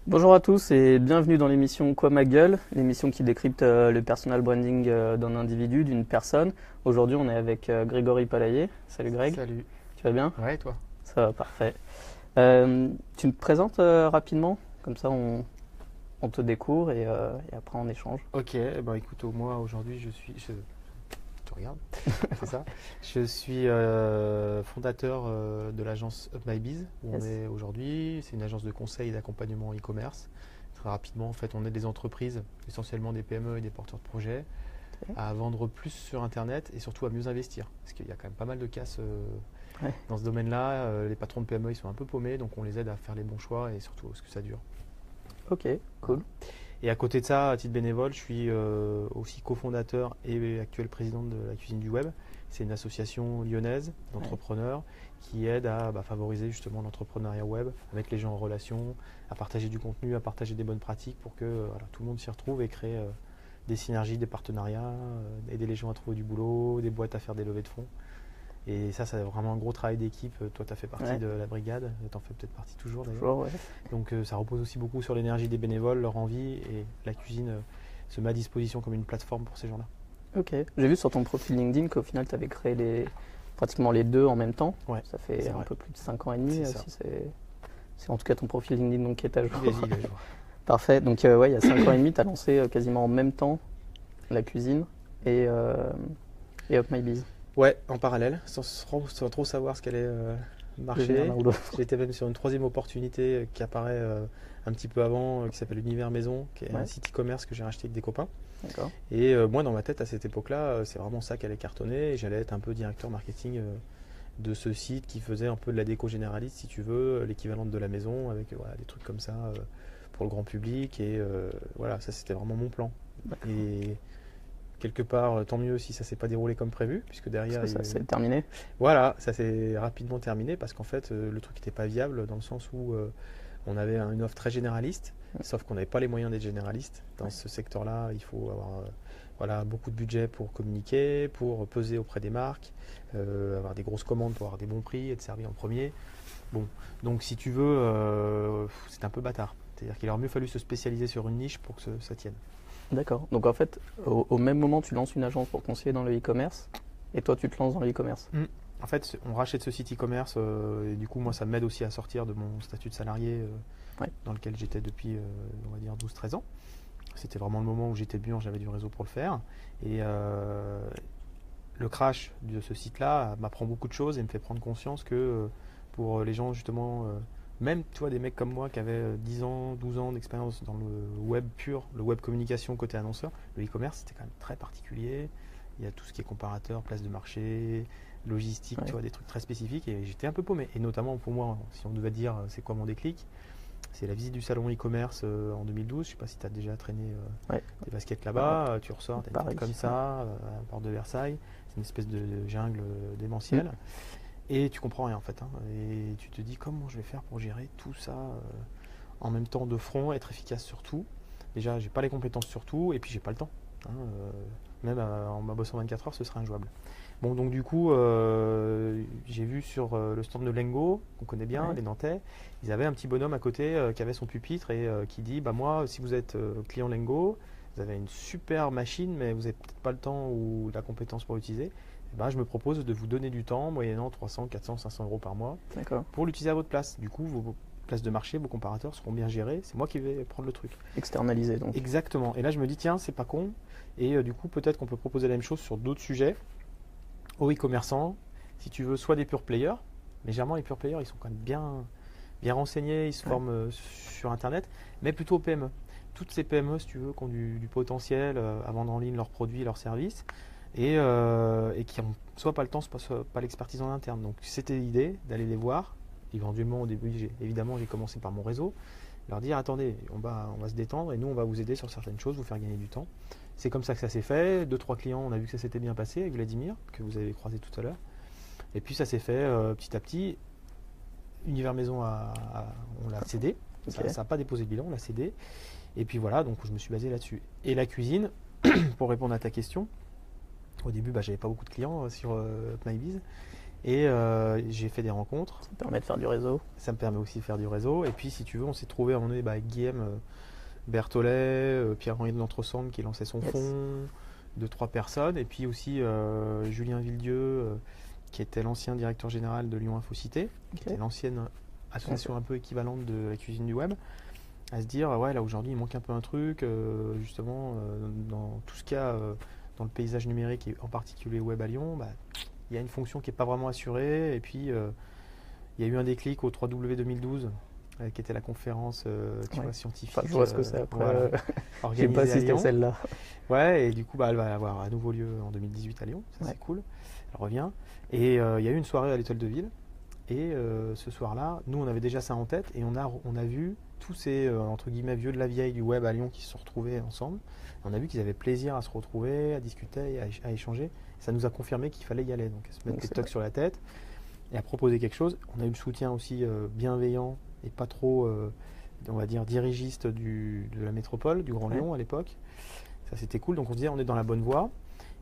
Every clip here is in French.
Bonjour à tous et bienvenue dans l'émission Quoi ma gueule, l'émission qui décrypte le personal branding d'un individu, d'une personne. Aujourd'hui, on est avec Grégory Palayer. Salut Greg, Salut. tu vas bien? Ouais, et toi? Ça va, parfait. Tu me présentes rapidement, comme ça on te découvre et après on échange. Ok, bah écoute, moi aujourd'hui je te regarde, c'est ça. Je suis fondateur de l'agence Up My Biz, où on Yes. est aujourd'hui. C'est une agence de conseil et d'accompagnement e-commerce. Très rapidement, en fait, on aide des entreprises, essentiellement des PME et des porteurs de projets, Ok. à vendre plus sur Internet et surtout à mieux investir. Parce qu'il y a quand même pas mal de casse Ouais. dans ce domaine-là. Les patrons de PME, ils sont un peu paumés, donc on les aide à faire les bons choix et surtout parce que ça dure. Ok, Voilà. cool. Et à côté de ça, à titre bénévole, je suis aussi cofondateur et actuel président de la Cuisine du Web. C'est une association lyonnaise Ouais. d'entrepreneurs qui aide à favoriser justement l'entrepreneuriat web, à mettre les gens en relation, à partager du contenu, à partager des bonnes pratiques pour que voilà, tout le monde s'y retrouve et crée des synergies, des partenariats, aider les gens à trouver du boulot, des boîtes à faire des levées de fonds. Et ça, c'est vraiment un gros travail d'équipe. Toi, tu as fait partie Ouais. de la brigade, tu en fais peut-être partie toujours d'ailleurs. Toujours, ouais. Donc ça repose aussi beaucoup sur l'énergie des bénévoles, leur envie, et la cuisine se met à disposition comme une plateforme pour ces gens-là. Ok. J'ai vu sur ton profil LinkedIn qu'au final tu avais créé pratiquement les deux en même temps. Ouais, Ça fait c'est un vrai. peu plus de 5 ans et demi, C'est ça. si c'est en tout cas ton profil LinkedIn donc qui est à jour. Il est à jour. Parfait. Donc, ouais, il y a 5 ans et demi, tu as lancé quasiment en même temps la cuisine et, euh, et Up My Biz. Ouais, en parallèle, sans trop savoir ce qu'allait Devenir l'un marcher. ou l'autre. J'étais même sur une troisième opportunité qui apparaît un petit peu avant, qui s'appelle Univers Maison, qui est un Ouais, site e-commerce que j'ai racheté avec des copains. d'accord. Et moi, dans ma tête, à cette époque-là, c'est vraiment ça qui allait cartonner. Et j'allais être un peu directeur marketing de ce site qui faisait un peu de la déco généraliste, si tu veux, l'équivalent de la maison, avec voilà, des trucs comme ça pour le grand public. Et voilà, ça c'était vraiment mon plan. D'accord. Et quelque part, tant mieux si ça s'est pas déroulé comme prévu, puisque Parce derrière, que ça, c'est terminé. voilà, ça s'est rapidement terminé parce qu'en fait, le truc n'était pas viable dans le sens où on avait une offre très généraliste, sauf qu'on n'avait pas les moyens d'être généraliste. Dans Ouais, ce secteur-là, il faut avoir voilà, beaucoup de budget pour communiquer, pour peser auprès des marques, avoir des grosses commandes pour avoir des bons prix, être servi en premier. Bon, donc si tu veux, c'est un peu bâtard. C'est-à-dire qu'il aurait mieux fallu se spécialiser sur une niche pour que ça tienne. d'accord. Donc, en fait, au même moment, tu lances une agence pour conseiller dans le e-commerce et toi, tu te lances dans le e-commerce. Mm. En fait, on rachète ce site e-commerce et du coup, moi, ça m'aide aussi à sortir de mon statut de salarié Ouais, dans lequel j'étais depuis, on va dire, 12-13 ans. C'était vraiment le moment où j'étais bien, j'avais du réseau pour le faire. Et le crash de ce site-là m'apprend beaucoup de choses et me fait prendre conscience que pour les gens, justement, même tu vois, des mecs comme moi qui avaient 10 ans, 12 ans d'expérience dans le web pur, le web communication côté annonceur, le e-commerce, c'était quand même très particulier. Il y a tout ce qui est comparateur, place de marché, logistique, tu ouais, vois, des trucs très spécifiques et j'étais un peu paumé. Et notamment pour moi, si on devait dire c'est quoi mon déclic, c'est la visite du salon e-commerce en 2012. Je sais pas si tu as déjà traîné ouais. tes baskets Alors, là-bas, tu ressors, tu as une Paris. porte comme Ouais. ça, à la porte de Versailles. C'est une espèce de jungle Mm. démentielle. Et tu comprends rien en fait, hein. Et tu te dis comment je vais faire pour gérer tout ça en même temps de front, être efficace sur tout. Déjà, j'ai pas les compétences sur tout et puis j'ai pas le temps, hein. Même en bossant 24 heures, ce serait injouable. Bon, donc du coup, j'ai vu sur le stand de Lengo, qu'on connaît bien, Ouais, les Nantais, ils avaient un petit bonhomme à côté qui avait son pupitre et qui dit, bah moi, si vous êtes client Lengo, vous avez une super machine, mais vous n'avez peut-être pas le temps ou la compétence pour l'utiliser. Eh ben, je me propose de vous donner du temps, moyennant 300, 400, 500 euros par mois, d'accord. pour l'utiliser à votre place. Du coup, vos places de marché, vos comparateurs seront bien gérés. C'est moi qui vais prendre le truc. Externalisé, donc. Exactement. Et là, je me dis, tiens, c'est pas con. Et du coup, peut-être qu'on peut proposer la même chose sur d'autres sujets aux e-commerçants. Si tu veux, soit des pure players. Légèrement, les pure players, ils sont quand même bien renseignés, ils se Ouais, forment sur Internet, mais plutôt aux PME. Toutes ces PME, si tu veux, qui ont du potentiel à vendre en ligne leurs produits, leurs services, et qui n'ont soit pas le temps, soit pas l'expertise en interne. Donc c'était l'idée d'aller les voir. Éventuellement, au début, évidemment, j'ai commencé par mon réseau, leur dire attendez, on va se détendre et nous, on va vous aider sur certaines choses, vous faire gagner du temps. C'est comme ça que ça s'est fait. Deux, trois clients, on a vu que ça s'était bien passé avec Vladimir, que vous avez croisé tout à l'heure. Et puis ça s'est fait petit à petit. Univers Maison, on l'a cédé. Ça ok. n'a pas déposé de bilan, on l'a cédé. Et puis voilà, donc je me suis basé là-dessus. Et la cuisine, pour répondre à ta question, au début, j'avais pas beaucoup de clients sur MyBiz. Et j'ai fait des rencontres. Ça permet de faire du réseau. Ça me permet aussi de faire du réseau. Et puis, si tu veux, on s'est trouvé à un moment donné avec Guillaume Berthollet, Pierre-Henri de l'Entresemble qui lançait son fonds, 2-3 personnes. Et puis aussi Julien Villedieu, qui était l'ancien directeur général de Lyon Infocité, qui était l'ancienne association un peu équivalente de la cuisine du web, à se dire, ouais, là aujourd'hui, il manque un peu un truc, justement, dans tout ce qu'il y a dans le paysage numérique, et en particulier web à Lyon, il y a une fonction qui n'est pas vraiment assurée. Et puis, il y a eu un déclic au 3W 2012, qui était la conférence scientifique. Enfin, je vois ce que c'est après. Voilà, Je sais pas si c'était celle-là. Ouais, et du coup, elle va avoir à nouveau lieu en 2018 à Lyon. Ça, c'est cool. Elle revient. Et il y a eu une soirée à l'Étoile de Ville. Et ce soir-là, nous, on avait déjà ça en tête. Et on a vu tous ces, entre guillemets, vieux de la vieille du web à Lyon qui se sont retrouvés ensemble. Et on a vu qu'ils avaient plaisir à se retrouver, à discuter, à échanger. Ça nous a confirmé qu'il fallait y aller. Donc, à se mettre des tocs sur la tête et à proposer quelque chose. On a eu le soutien aussi bienveillant et pas trop, on va dire, dirigiste de la métropole, du Grand Lyon à l'époque. Ça, c'était cool. Donc, on se disait, on est dans la bonne voie.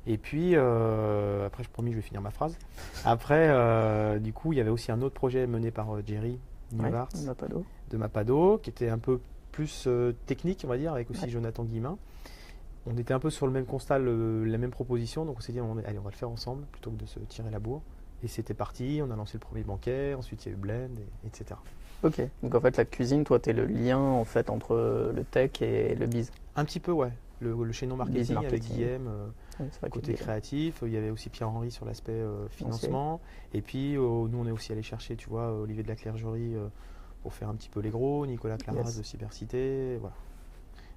Et puis, après, je promis, je vais finir ma phrase. Après, du coup, il y avait aussi un autre projet mené par Jerry Newhart de Mapado, qui était un peu plus technique, on va dire, avec aussi Jonathan Guillemin. On était un peu sur le même constat, la même proposition. Donc, on s'est dit, allez, on va le faire ensemble plutôt que de se tirer la bourre. Et c'était parti. On a lancé le premier banquet. Ensuite, il y a eu Blend, etc. Ok. Donc, en fait, la cuisine, toi, tu es le lien en fait, entre le tech et le biz. Un petit peu, ouais. Le chaînon marketing avec Guillaume, côté créatif. Il y avait aussi Pierre-Henri sur l'aspect financement. Et puis, nous, on est aussi allé chercher, tu vois, Olivier de la Clergerie pour faire un petit peu les gros, Nicolas Claras de Cybercité, voilà.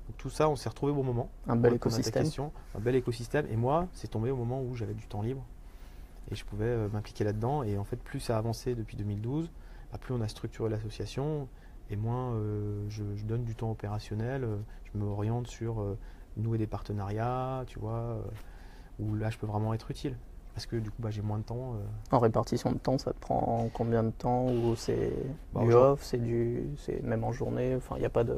Donc, tout ça, on s'est retrouvé au bon moment. Un bel écosystème. Un bel écosystème. Et moi, c'est tombé au moment où j'avais du temps libre et je pouvais m'impliquer là-dedans. Et en fait, plus ça a avancé depuis 2012, plus on a structuré l'association et moins je donne du temps opérationnel. Je me oriente sur nouer des partenariats, tu vois, où là, je peux vraiment être utile. Parce que du coup, j'ai moins de temps. En répartition de temps, ça te prend combien de temps? Ou c'est du off, c'est même en journée, enfin, il n'y a pas de...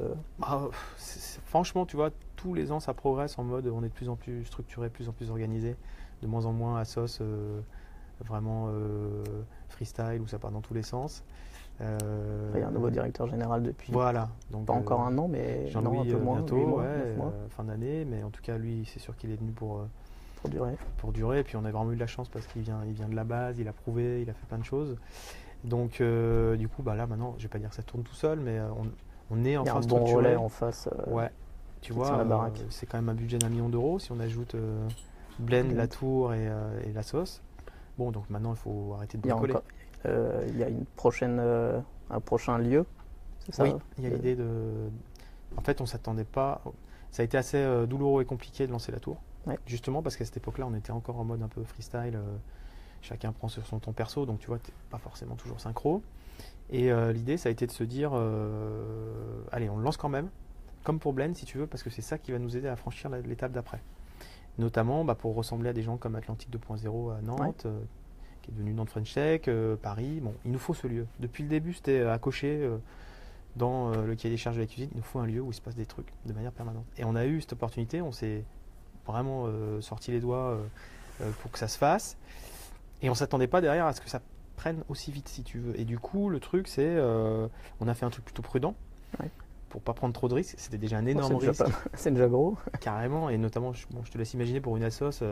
Franchement, tu vois, tous les ans, ça progresse en mode, on est de plus en plus structuré, de plus en plus organisé, de moins en moins à sauce, vraiment freestyle, où ça part dans tous les sens. Il y a un nouveau directeur général depuis donc, pas encore un an, mais Jean-Louis, un peu moins, bientôt, fin d'année, mais en tout cas, lui, c'est sûr qu'il est venu pour durer. Et puis on a vraiment eu de la chance parce qu'il vient de la base, il a prouvé, il a fait plein de choses. Donc du coup, là maintenant, je vais pas dire que ça tourne tout seul, mais on est en phase structurée. Il y a un bon relais en face. Ouais, tu vois, c'est quand même un budget d'1 million d'euros si on ajoute Blend, la tour et la sauce. Bon, donc maintenant il faut arrêter de bricoler. Il y a un prochain lieu, c'est ça? Oui, il y a l'idée de... En fait, on s'attendait pas... Ça a été assez douloureux et compliqué de lancer la tour. Justement parce qu'à cette époque-là, on était encore en mode un peu freestyle. Chacun prend sur son temps perso, donc tu vois, t'es pas forcément toujours synchro. Et l'idée, ça a été de se dire, allez, on le lance quand même, comme pour Blend, si tu veux, parce que c'est ça qui va nous aider à franchir l'étape d'après. Notamment pour ressembler à des gens comme Atlantique 2.0 à Nantes, qui est devenu Nantes French Tech, Paris. Bon, il nous faut ce lieu. Depuis le début, c'était à cocher dans le cahier des charges de la cuisine. Il nous faut un lieu où il se passe des trucs de manière permanente. Et on a eu cette opportunité, on s'est vraiment sorti les doigts pour que ça se fasse. Et on ne s'attendait pas derrière à ce que ça prenne aussi vite, si tu veux. Et du coup, le truc, c'est on a fait un truc plutôt prudent pour pas prendre trop de risques. C'était déjà un énorme risque. C'est déjà gros. Carrément. Et notamment, je te laisse imaginer pour une assoce,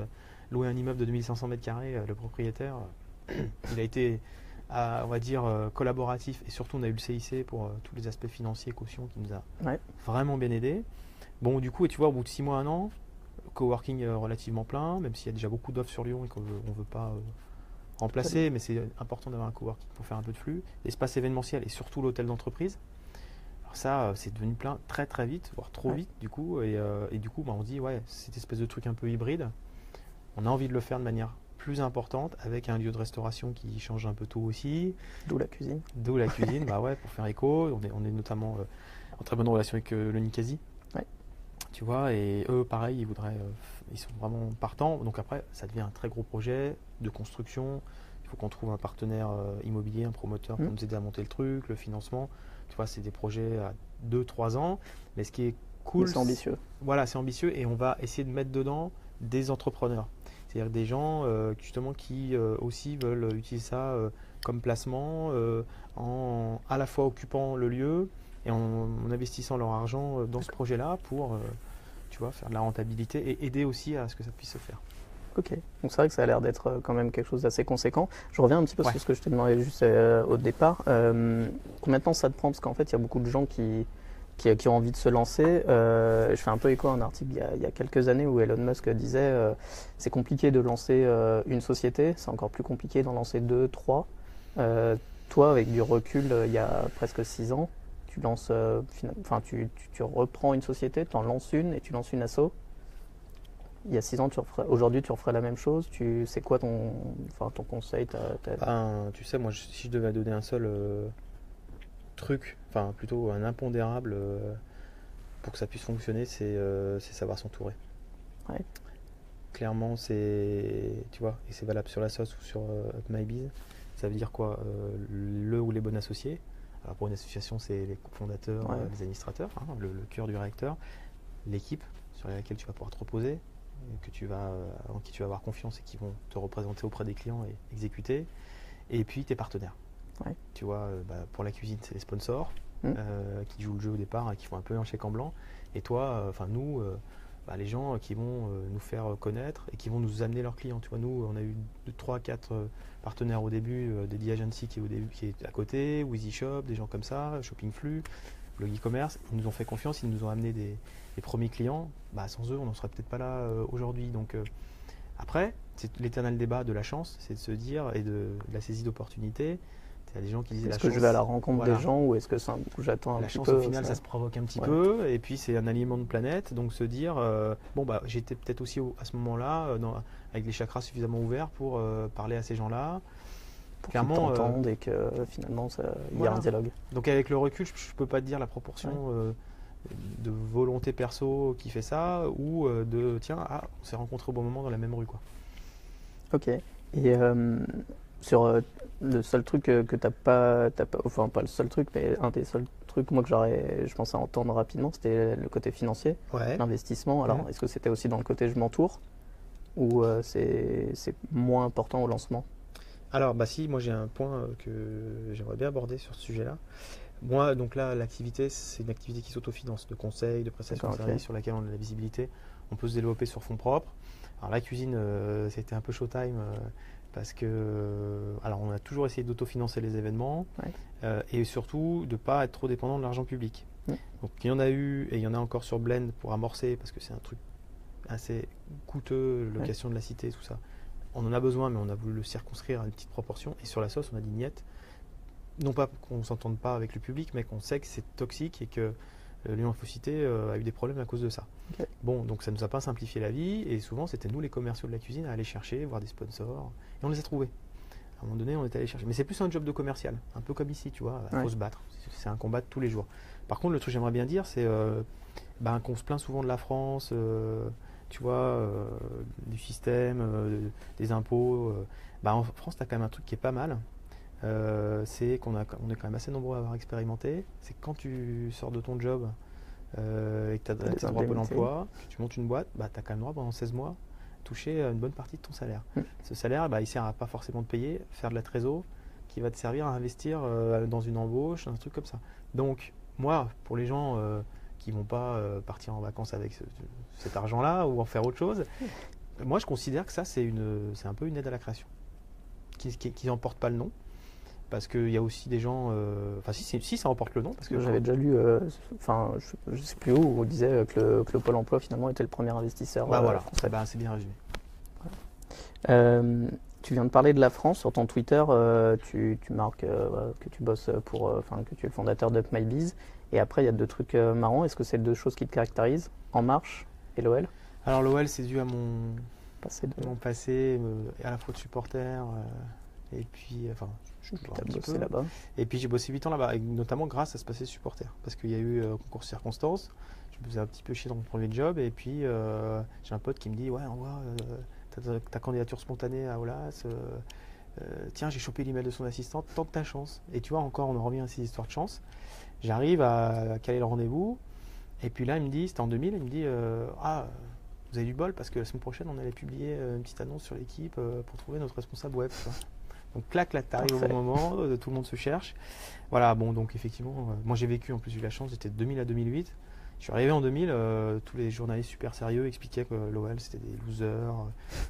louer un immeuble de 2500 m², le propriétaire, il a été, on va dire, collaboratif. Et surtout, on a eu le CIC pour tous les aspects financiers, caution, qui nous a vraiment bien aidé. Bon, du coup, et tu vois, au bout de 6 mois, 1 an, coworking relativement plein, même s'il y a déjà beaucoup d'offres sur Lyon et qu'on ne veut pas remplacer, mais c'est important d'avoir un coworking pour faire un peu de flux. L'espace événementiel et surtout l'hôtel d'entreprise. Alors ça, c'est devenu plein très très vite, voire trop vite du coup. Et du coup, on se dit, cette espèce de truc un peu hybride, on a envie de le faire de manière plus importante, avec un lieu de restauration qui change un peu tout aussi. D'où la cuisine. D'où la cuisine, pour faire écho. On est notamment en très bonne relation avec le Ninkasi. Tu vois, et eux, pareil, ils sont vraiment partants. Donc après, ça devient un très gros projet de construction. Il faut qu'on trouve un partenaire immobilier, un promoteur pour nous aider à monter le truc, le financement. Tu vois, c'est des projets à 2-3 ans. Mais ce qui est cool, c'est ambitieux. Voilà, c'est ambitieux et on va essayer de mettre dedans des entrepreneurs. C'est-à-dire des gens justement qui aussi veulent utiliser ça comme placement, à la fois occupant le lieu et en investissant leur argent dans ce projet-là pour tu vois, faire de la rentabilité et aider aussi à ce que ça puisse se faire. Ok, donc c'est vrai que ça a l'air d'être quand même quelque chose d'assez conséquent. Je reviens un petit peu Ouais. sur ce que je t'ai demandé juste au départ. Combien de temps ça te prend? Parce qu'en fait, il y a beaucoup de gens qui ont envie de se lancer. Je fais un peu écho à un article il y a quelques années où Elon Musk disait c'est compliqué de lancer une société, c'est encore plus compliqué d'en lancer deux, trois. Toi, avec du recul, il y a presque 6 ans, tu lances, tu reprends une société, tu en lances une et tu lances une asso. Il y a 6 ans, aujourd'hui, tu referais la même chose. C'est quoi ton conseil? Tu sais, moi, si je devais donner un seul truc, enfin plutôt un impondérable pour que ça puisse fonctionner, c'est savoir s'entourer. Ouais. Clairement, tu vois, et c'est valable sur la sauce ou sur UpMyBiz. Ça veut dire quoi? Le ou les bons associés. Alors pour une association, c'est les cofondateurs, Ouais. les administrateurs, hein, le cœur du réacteur, l'équipe sur laquelle tu vas pouvoir te reposer, en qui tu vas avoir confiance et qui vont te représenter auprès des clients et exécuter. Et puis tes partenaires. Ouais. Tu vois, pour la cuisine, c'est les sponsors qui jouent le jeu au départ et qui font un peu un chèque en blanc. Et toi, nous, les gens qui vont nous faire connaître et qui vont nous amener leurs clients. Tu vois, nous, on a eu 3-4 partenaires au début, Dédi Agency qui est à côté, Wheezy Shop, des gens comme ça, Shopping Flux, le e-commerce. Ils nous ont fait confiance, ils nous ont amené des premiers clients. Sans eux, on n'en serait peut-être pas là aujourd'hui. Donc après, c'est l'éternel débat de la chance, c'est de se dire, et de la saisie d'opportunités. Il y a des gens qui disent est-ce que je vais à la rencontre des gens ou est-ce que j'attends un la petit chance peu, au final ça se provoque un petit peu et puis c'est un aliment de planète, donc se dire j'étais peut-être aussi à ce moment-là avec les chakras suffisamment ouverts pour parler à ces gens-là pour clairement qu'ils t'entendent et que finalement il y a un dialogue. Donc avec le recul je peux pas te dire la proportion de volonté perso qui fait ça ou de tiens on s'est rencontrés au bon moment dans la même rue quoi. Ok. Et sur le seul truc que t'as pas, enfin pas le seul truc, mais un des seuls trucs moi que je pensais entendre rapidement, c'était le côté financier, l'investissement. Alors est-ce que c'était aussi dans le côté je m'entoure ou c'est moins important au lancement? Alors si, moi j'ai un point que j'aimerais bien aborder sur ce sujet-là. Moi donc là l'activité c'est une activité qui s'autofinance, de conseil, de prestation de services sur laquelle on a de la visibilité. On peut se développer sur fonds propres. Alors la cuisine c'était un peu showtime. Parce que, alors on a toujours essayé d'autofinancer les événements et surtout de ne pas être trop dépendant de l'argent public. Donc il y en a eu et il y en a encore sur Blend pour amorcer parce que c'est un truc assez coûteux, location de la cité, tout ça. On en a besoin mais on a voulu le circonscrire à une petite proportion et sur la sauce on a dit niet. Non pas qu'on ne s'entende pas avec le public mais qu'on sait que c'est toxique et que l'Union Infocité a eu des problèmes à cause de ça. Bon, donc ça ne nous a pas simplifié la vie et souvent c'était nous les commerciaux de la cuisine à aller chercher, voir des sponsors et on les a trouvés. À un moment donné, on est allé chercher. Mais c'est plus un job de commercial, un peu comme ici, tu vois, il faut se battre. C'est un combat de tous les jours. Par contre, le truc que j'aimerais bien dire, c'est qu'on se plaint souvent de la France, tu vois, du système, des impôts. En France, tu as quand même un truc qui est pas mal. C'est on est quand même assez nombreux à avoir expérimenté. C'est que quand tu sors de ton job et que tu as droit à Pôle emploi, que tu montes une boîte, tu as quand même droit pendant 16 mois toucher une bonne partie de ton salaire. Ce salaire, il sert à pas forcément de payer, faire de la trésor qui va te servir à investir dans une embauche, un truc comme ça. Donc moi, pour les gens qui vont pas partir en vacances avec cet argent-là ou en faire autre chose, moi je considère que ça c'est un peu une aide à la création qui n'emporte pas le nom. Parce qu'il y a aussi des gens. Si ça emporte le nom. Parce que j'avais déjà lu, je sais plus où on disait que le Pôle emploi finalement était le premier investisseur français. C'est bien résumé. Voilà. Tu viens de parler de la France sur ton Twitter. Tu marques que tu bosses que tu es le fondateur d'UpMyBiz. Et après, il y a deux trucs marrants. Est-ce que c'est deux choses qui te caractérisent? En Marche et l'OL? Alors l'OL, c'est dû à mon passé, à la fois de supporter. Et puis, bossé là-bas. Et puis j'ai bossé 8 ans là-bas, et notamment grâce à ce passé supporter. Parce qu'il y a eu concours de circonstances, je me faisais un petit peu chier dans mon premier job, et puis j'ai un pote qui me dit ouais, envoie ta candidature spontanée à Olas, tiens, j'ai chopé l'email de son assistante, tente ta chance. Et tu vois, encore, on en revient à ces histoires de chance. J'arrive à caler le rendez-vous, et puis là, il me dit, c'était en 2000, il me dit vous vous avez du bol parce que la semaine prochaine, on allait publier une petite annonce sur l'équipe pour trouver notre responsable web. Tu vois. Donc clac, là, t'arrives au Parfait. bon moment, tout le monde se cherche. Voilà, bon, donc effectivement, moi j'ai vécu, en plus j'ai eu la chance, j'étais de 2000 à 2008. Je suis arrivé en 2000, tous les journalistes super sérieux expliquaient que l'OL c'était des losers,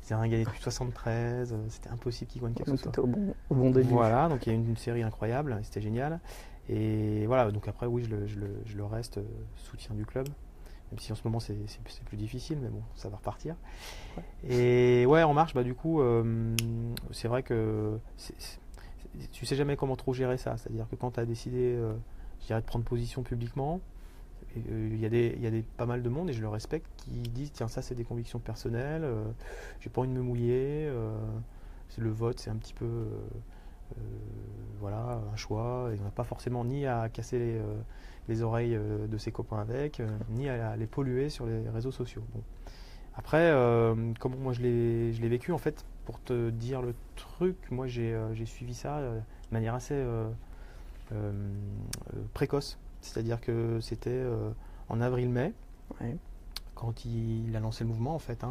c'était rien gagné depuis 73, c'était impossible qu'ils gagnent quelque Donc chose. c'était au bon début. Voilà, donc il y a une série incroyable, c'était génial. Et voilà, donc après, oui, je le reste soutien du club. Même si en ce moment c'est plus difficile, mais bon, ça va repartir. Ouais. Et ouais, En Marche, bah, du coup, c'est vrai que tu sais jamais comment trop gérer ça. C'est-à-dire que quand tu as décidé, je dirais, de prendre position publiquement, il y a pas mal de monde, et je le respecte, qui disent tiens, ça c'est des convictions personnelles, j'ai pas envie de me mouiller, le vote c'est un petit peu voilà, un choix, et on n'a pas forcément ni à casser les oreilles de ses copains avec, ni à les polluer sur les réseaux sociaux. Bon. Après, comment moi je l'ai vécu, en fait, pour te dire le truc, moi j'ai suivi ça de manière assez précoce. C'est-à-dire que c'était en avril-mai, Ouais. quand il a lancé le mouvement, en fait.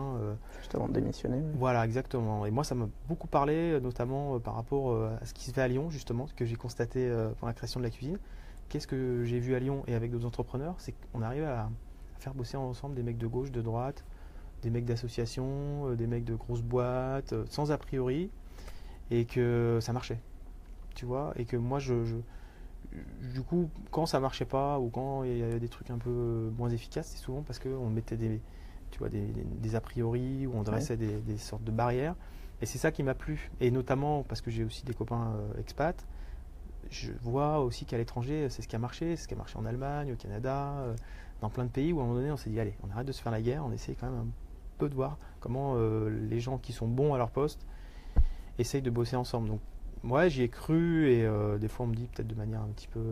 Juste avant de démissionner. Ouais. Voilà, exactement. Et moi, ça m'a beaucoup parlé, notamment par rapport à ce qui se fait à Lyon, justement, ce que j'ai constaté pendant la création de la cuisine. Qu'est-ce que j'ai vu à Lyon et avec d'autres entrepreneurs, c'est qu'on arrive à faire bosser ensemble des mecs de gauche, de droite, des mecs d'associations, des mecs de grosses boîtes, sans a priori, et que ça marchait. Tu vois, et que moi, du coup, quand ça marchait pas ou quand il y avait des trucs un peu moins efficaces, c'est souvent parce qu'on mettait des a priori, ou on dressait des sortes de barrières. Et c'est ça qui m'a plu. Et notamment parce que j'ai aussi des copains expats, je vois aussi qu'à l'étranger, c'est ce qui a marché. C'est ce qui a marché en Allemagne, au Canada, dans plein de pays où à un moment donné, on s'est dit, allez, on arrête de se faire la guerre, on essaye quand même un peu de voir comment les gens qui sont bons à leur poste essayent de bosser ensemble. Donc, ouais, j'y ai cru, et des fois on me dit peut-être de manière un petit peu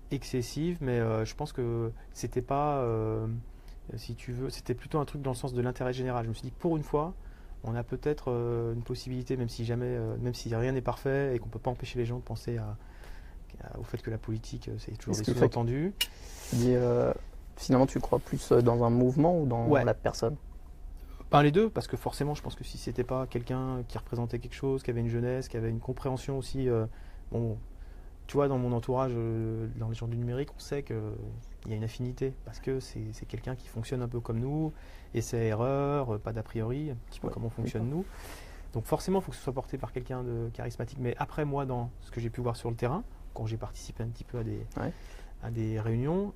excessive, mais je pense que c'était pas, si tu veux, c'était plutôt un truc dans le sens de l'intérêt général. Je me suis dit que pour une fois, on a peut-être une possibilité, même si jamais, même si rien n'est parfait et qu'on peut pas empêcher les gens de penser au fait que la politique, c'est toujours des sous-entendus. Tu dis, finalement, tu crois plus dans un mouvement ou dans la personne? Les deux, parce que forcément, je pense que si c'était pas quelqu'un qui représentait quelque chose, qui avait une jeunesse, qui avait une compréhension aussi, bon, tu vois, dans mon entourage, dans les gens du numérique, on sait qu'il y a une affinité, parce que c'est quelqu'un qui fonctionne un peu comme nous, essai erreur, pas d'a priori, un petit peu comme on fonctionne nous. Donc forcément, il faut que ce soit porté par quelqu'un de charismatique. Mais après, moi, dans ce que j'ai pu voir sur le terrain, quand j'ai participé un petit peu à des réunions,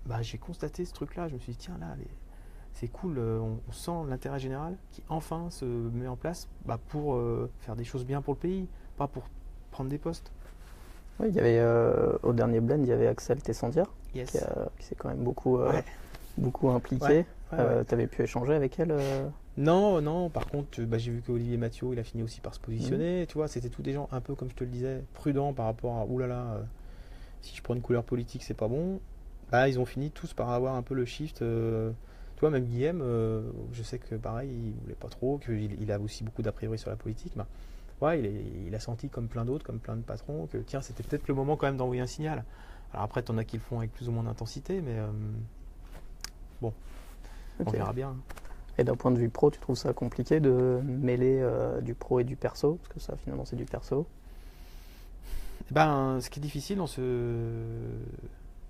bah, j'ai constaté ce truc-là. Je me suis dit, tiens, là, c'est cool, on sent l'intérêt général qui enfin se met en place pour faire des choses bien pour le pays, pas pour prendre des postes. Oui, il y avait au dernier blend, il y avait Axel Tessandière Yes. qui s'est quand même beaucoup impliqué. Tu avais pu échanger avec elle Non, par contre, j'ai vu qu'Olivier Mathieu, il a fini aussi par se positionner. Tu vois, c'était tous des gens un peu, comme je te le disais, prudents par rapport à oulala, si je prends une couleur politique, c'est pas bon. Ils ont fini tous par avoir un peu le shift. Tu vois, même Guillaume, je sais que pareil, il voulait pas trop, qu'il a aussi beaucoup d'a priori sur la politique. Il a senti, comme plein d'autres, comme plein de patrons, que tiens, c'était peut-être le moment quand même d'envoyer un signal. Alors après, t'en as qui le font avec plus ou moins d'intensité, mais bon, on verra bien. Et d'un point de vue pro, tu trouves ça compliqué de mêler du pro et du perso? Parce que ça, finalement, c'est du perso. Ce qui est difficile dans ce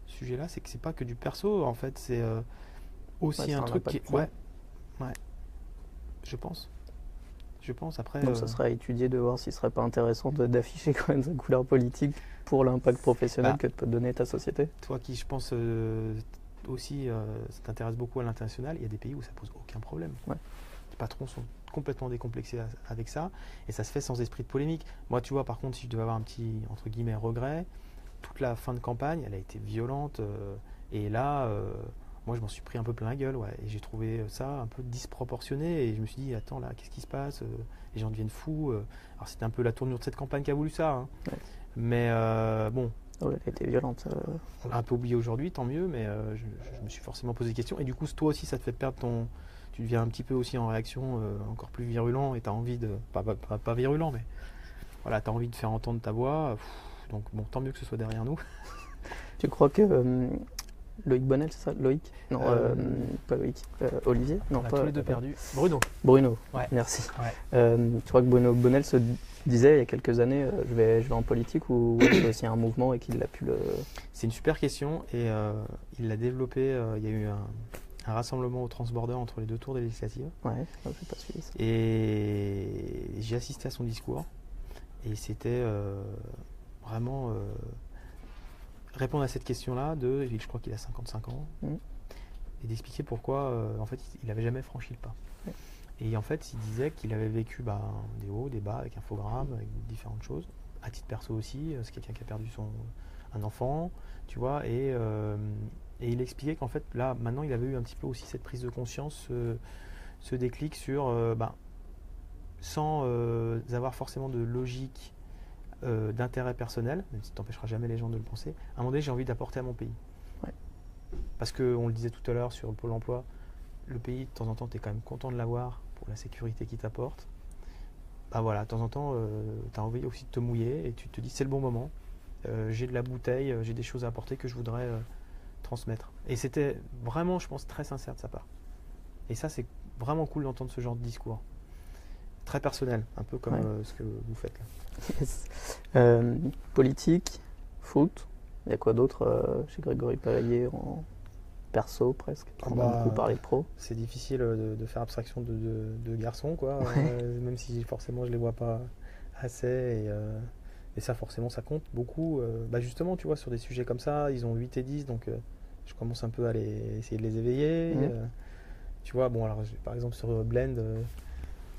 sujet-là, c'est que c'est pas que du perso, en fait, c'est aussi un truc qui... Ouais, je pense. Après... Donc ça serait à étudier de voir s'il serait pas intéressant d'afficher quand même sa couleur politique pour l'impact professionnel que peut donner ta société. Toi qui, je pense, aussi t'intéresses beaucoup à l'international, il y a des pays où ça pose aucun problème. Ouais. Les patrons sont complètement décomplexés avec ça, et ça se fait sans esprit de polémique. Moi, tu vois, par contre, si je devais avoir un petit, entre guillemets, regret, toute la fin de campagne, elle a été violente, et là... moi, je m'en suis pris un peu plein la gueule, et j'ai trouvé ça un peu disproportionné, et je me suis dit, attends, là, qu'est-ce qui se passe? Les gens deviennent fous. Alors, c'était un peu la tournure de cette campagne qui a voulu ça, hein. Ouais. Mais bon... elle a été violente. On l'a un peu oublié aujourd'hui, tant mieux, mais je me suis forcément posé des questions, et du coup, toi aussi, ça te fait perdre ton... Tu deviens un petit peu aussi en réaction encore plus virulent, et tu as envie de... Pas virulent, mais... Voilà, tu as envie de faire entendre ta voix. Donc, bon, tant mieux que ce soit derrière nous. Tu crois que... Loïc Bonnel, c'est ça? Loïc? Non, pas Loïc. Olivier? Non, On a pas. tous les deux perdu. Bruno. Bruno, Ouais. merci. Ouais. Tu crois que Bruno Bonnel se disait il y a quelques années, je vais en politique ou c'est aussi un mouvement et qu'il a pu le. C'est une super question et il l'a développé. Il y a eu un rassemblement au Transborder entre les deux tours des législatives. Ouais, je n'ai pas suivi ça. Et j'ai assisté à son discours et c'était vraiment répondre à cette question-là je crois qu'il a 55 ans, et d'expliquer pourquoi en fait il n'avait jamais franchi le pas. Ouais. Et en fait il disait qu'il avait vécu des hauts, des bas avec Infogrames, avec différentes choses. À titre perso aussi, c'est quelqu'un qui a perdu un enfant, tu vois, et il expliquait qu'en fait là maintenant il avait eu un petit peu aussi cette prise de conscience, ce déclic sur sans avoir forcément de logique d'intérêt personnel, même si tu n'empêcheras jamais les gens de le penser, à un moment donné j'ai envie d'apporter à mon pays. Ouais. Parce qu'on le disait tout à l'heure sur le Pôle emploi, le pays de temps en temps tu es quand même content de l'avoir pour la sécurité qu'il t'apporte. Bah voilà, de temps en temps tu as envie aussi de te mouiller et tu te dis c'est le bon moment, j'ai de la bouteille, j'ai des choses à apporter que je voudrais transmettre. Et c'était vraiment, je pense, très sincère de sa part. Et ça c'est vraiment cool d'entendre ce genre de discours. Très personnel, un peu comme ce que vous faites là. Yes. Politique, foot, il y a quoi d'autre chez Grégory Palayer en perso presque? On a beaucoup parlé de pro. C'est difficile de faire abstraction de garçons, quoi. Même si forcément je les vois pas assez. Et ça, forcément, ça compte beaucoup. Justement, tu vois, sur des sujets comme ça, ils ont 8 et 10, donc je commence un peu à essayer de les éveiller. Tu vois, bon, alors par exemple sur Blend.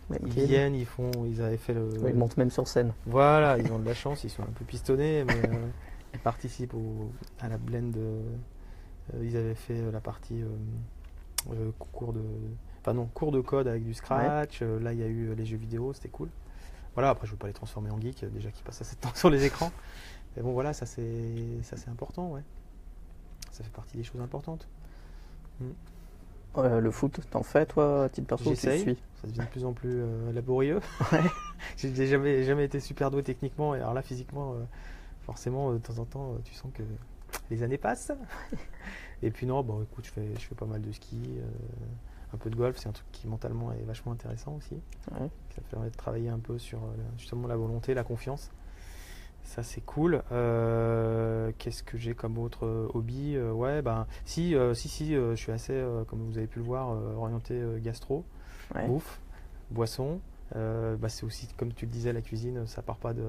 Ils viennent, ils avaient fait le. Oui, ils montent même sur scène. Voilà, ils ont de la chance, ils sont un peu pistonnés, mais ils participent à la blend. Ils avaient fait la partie cours de code avec du Scratch. Là, il y a eu les jeux vidéo, c'était cool. Voilà, après, je ne veux pas les transformer en geeks, déjà qu'ils passent assez de temps sur les écrans. Mais bon, voilà, ça c'est important, ouais. Ça fait partie des choses importantes. Le foot, t'en fais toi, à titre perso, tu suis? Ça devient de plus en plus laborieux. J'ai jamais été super doué techniquement, et alors là physiquement, forcément, de temps en temps, tu sens que les années passent. Et puis non, bon, écoute, je fais pas mal de ski, un peu de golf, c'est un truc qui mentalement est vachement intéressant aussi. Ouais. Ça permet de travailler un peu sur justement la volonté, la confiance. Ça c'est cool. Qu'est-ce que j'ai comme autre hobby? Si, je suis assez, comme vous avez pu le voir, orienté gastro, bouffe, boisson. C'est aussi, comme tu le disais, la cuisine, ça part pas de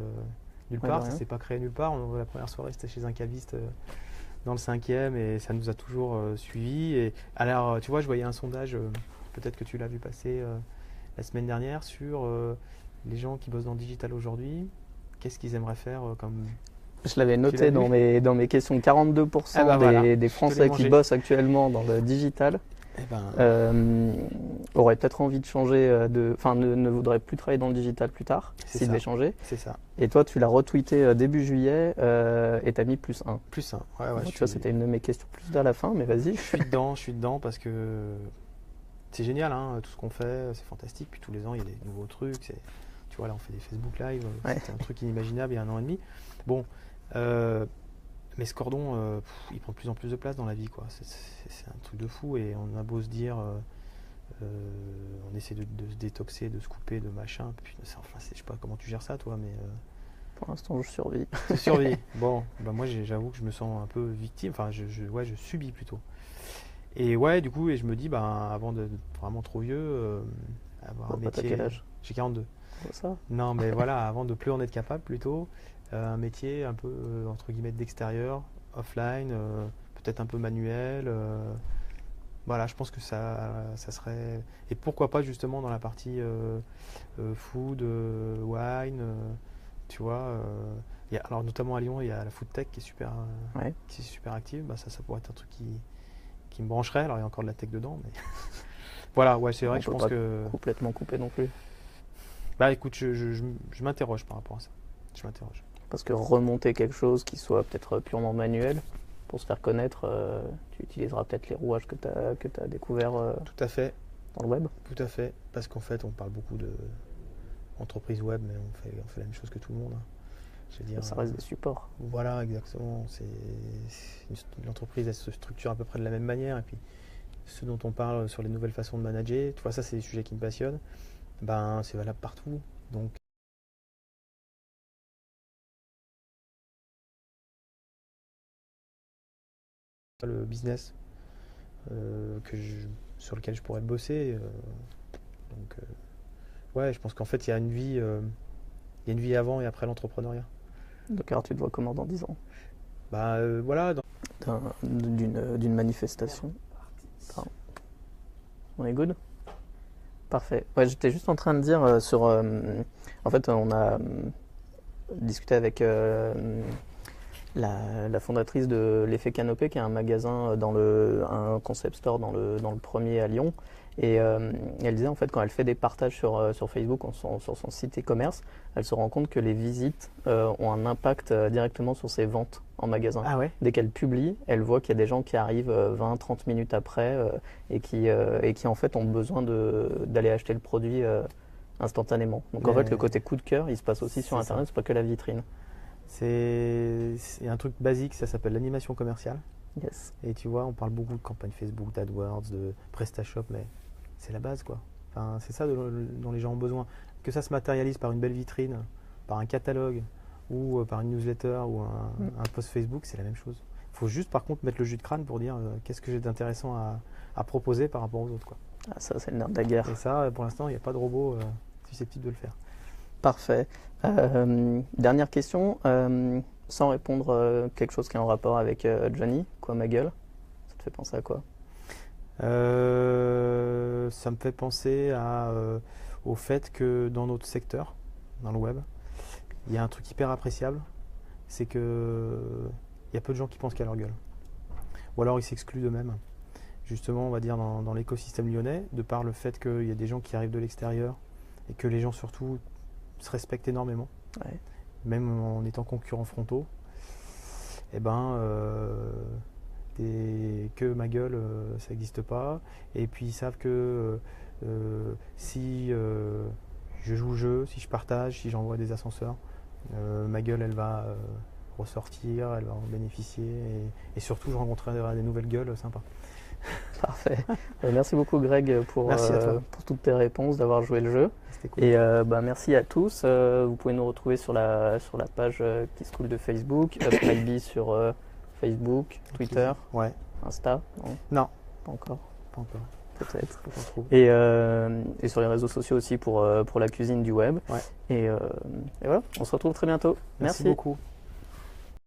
nulle part, ça s'est pas créé nulle part. La première soirée c'était chez un caviste dans le 5e et ça nous a toujours suivis. Et alors, tu vois, je voyais un sondage, peut-être que tu l'as vu passer la semaine dernière, sur les gens qui bossent dans le digital aujourd'hui. Qu'est-ce qu'ils aimeraient faire comme... Je l'avais noté dans mes questions. 42% des Français qui bossent actuellement dans le digital auraient peut-être envie de changer, ne voudraient plus travailler dans le digital plus tard, s'ils devaient changer. C'est ça. Et toi, tu l'as retweeté début juillet et tu as mis +1. +1, tu vois, c'était une de mes questions plus vers la fin, mais vas-y. Je suis dedans parce que c'est génial, hein, tout ce qu'on fait, c'est fantastique. Puis tous les ans, il y a des nouveaux trucs. Tu vois, là, on fait des Facebook Live. C'était un truc inimaginable il y a 1 an et demi. Bon, mais ce cordon, il prend de plus en plus de place dans la vie, quoi. C'est un truc de fou et on a beau se dire, on essaie de se détoxer, de se couper, de machin. Puis, je sais pas comment tu gères ça, toi, mais... Pour l'instant, je survis. Tu survis. Bon, moi, j'avoue que je me sens un peu victime. Enfin, je subis plutôt. Et du coup, je me dis, avant d'être vraiment trop vieux, avoir un métier... T'as quel âge? J'ai 42. Ça. Non, mais voilà, avant de plus en être capable, plutôt, un métier un peu, entre guillemets, d'extérieur, offline, peut-être un peu manuel. Voilà, je pense que ça serait... Et pourquoi pas, justement, dans la partie food, wine, tu vois. Alors, notamment à Lyon, il y a la food tech qui est super, active. Ça pourrait être un truc qui me brancherait. Alors, il y a encore de la tech dedans, mais... Voilà, c'est vrai que je pense que... complètement coupé non plus. Écoute, je m'interroge par rapport à ça. Je m'interroge. Parce que remonter quelque chose qui soit peut-être purement manuel, pour se faire connaître, tu utiliseras peut-être les rouages que tu as découverts tout à fait. Dans le web. Tout à fait. Parce qu'en fait, on parle beaucoup d'entreprise web, mais on fait la même chose que tout le monde. Je veux dire, Ça reste des supports. voilà, exactement. L'entreprise, elle se structure à peu près de la même manière. Et puis, ce dont on parle sur les nouvelles façons de manager, tu vois, ça, c'est des sujets qui me passionnent. Ben, c'est valable partout. Donc, le business sur lequel je pourrais bosser. Donc, ouais, je pense qu'en fait, il y a une vie avant et après l'entrepreneuriat. Donc alors tu te vois comment dans 10 ans? Bah, voilà. D'une manifestation. Pardon. On est good? Parfait. Ouais, j'étais juste en train de dire en fait, on a discuté avec la fondatrice de l'Effet Canopé, qui est un magasin un concept store dans le premier à Lyon. Et elle disait en fait, quand elle fait des partages sur Facebook, sur son site e-commerce, elle se rend compte que les visites ont un impact directement sur ses ventes en magasin. Ah ouais? Dès qu'elle publie, elle voit qu'il y a des gens qui arrivent 20-30 minutes après et qui en fait ont besoin d'aller acheter le produit instantanément. Donc en fait, le côté coup de cœur, il se passe aussi sur C'est Internet, ça. c'est pas que la vitrine. C'est un truc basique, ça s'appelle l'animation commerciale. Yes. Et tu vois, on parle beaucoup de campagne Facebook, d'AdWords, de PrestaShop, mais c'est la base, quoi. Enfin, c'est ça dont les gens ont besoin. Que ça se matérialise par une belle vitrine, par un catalogue, ou par une newsletter, ou un post Facebook, c'est la même chose. Il faut juste, par contre, mettre le jus de crâne pour dire qu'est-ce que j'ai d'intéressant à proposer par rapport aux autres, quoi. Ah, ça, c'est le nerf de la guerre. Et ça, pour l'instant, il n'y a pas de robot susceptible de le faire. Parfait. Dernière question. Sans répondre quelque chose qui est en rapport avec Johnny, quoi ma gueule? Ça te fait penser à quoi? Ça me fait penser au fait que dans notre secteur, dans le web, il y a un truc hyper appréciable, c'est que il y a peu de gens qui pensent qu'à leur gueule. Ou alors ils s'excluent d'eux-mêmes. Justement, on va dire dans l'écosystème lyonnais, de par le fait qu'il y a des gens qui arrivent de l'extérieur et que les gens surtout se respectent énormément, Ouais. même en étant concurrents frontaux, et ben que ma gueule, ça n'existe pas. Et puis ils savent que si je joue le jeu, si je partage, si j'envoie des ascenseurs, ma gueule, elle va ressortir, elle va en bénéficier. Et surtout, je rencontrerai des nouvelles gueules sympas. Parfait. Merci beaucoup Greg Merci à toi. pour toutes tes réponses, d'avoir joué le jeu. C'était cool. Et merci à tous. Vous pouvez nous retrouver sur la page Kiss Cool de Facebook, Upmighty sur Facebook, Twitter, Ouais. Insta. Non, Non, pas encore. pas encore. Peut-être. Faut qu'on trouve. Et sur les réseaux sociaux aussi pour la cuisine du web. Ouais. Et voilà, on se retrouve très bientôt. Merci beaucoup.